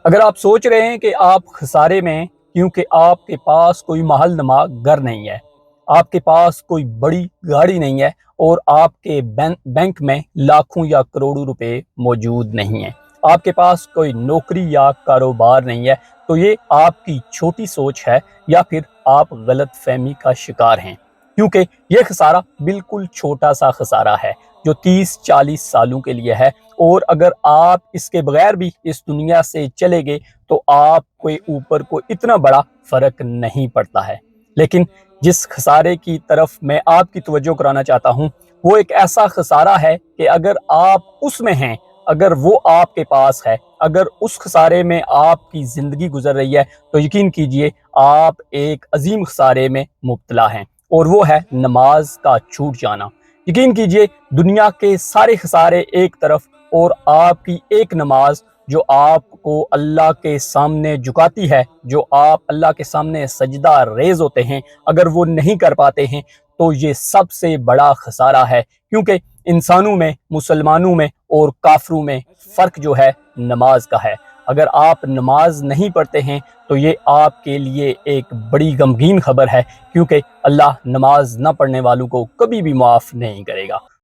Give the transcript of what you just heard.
اگر آپ سوچ رہے ہیں کہ آپ خسارے میں ہیں کیونکہ آپ کے پاس کوئی محل نما گھر نہیں ہے، آپ کے پاس کوئی بڑی گاڑی نہیں ہے اور آپ کے بینک میں لاکھوں یا کروڑوں روپے موجود نہیں ہیں، آپ کے پاس کوئی نوکری یا کاروبار نہیں ہے، تو یہ آپ کی چھوٹی سوچ ہے یا پھر آپ غلط فہمی کا شکار ہیں، کیونکہ یہ خسارہ بالکل چھوٹا سا خسارہ ہے جو 30-40 سالوں کے لیے ہے، اور اگر آپ اس کے بغیر بھی اس دنیا سے چلے گئے تو آپ کے اوپر کو اتنا بڑا فرق نہیں پڑتا ہے۔ لیکن جس خسارے کی طرف میں آپ کی توجہ کرانا چاہتا ہوں وہ ایک ایسا خسارہ ہے کہ اگر آپ اس میں ہیں، اگر وہ آپ کے پاس ہے، اگر اس خسارے میں آپ کی زندگی گزر رہی ہے تو یقین کیجئے آپ ایک عظیم خسارے میں مبتلا ہیں، اور وہ ہے نماز کا چھوٹ جانا۔ یقین کیجئے دنیا کے سارے خسارے ایک طرف اور آپ کی ایک نماز جو آپ کو اللہ کے سامنے جھکاتی ہے، جو آپ اللہ کے سامنے سجدہ ریز ہوتے ہیں، اگر وہ نہیں کر پاتے ہیں تو یہ سب سے بڑا خسارہ ہے، کیونکہ انسانوں میں، مسلمانوں میں اور کافروں میں فرق جو ہے نماز کا ہے۔ اگر آپ نماز نہیں پڑھتے ہیں تو یہ آپ کے لیے ایک بڑی غمگین خبر ہے، کیونکہ اللہ نماز نہ پڑھنے والوں کو کبھی بھی معاف نہیں کرے گا۔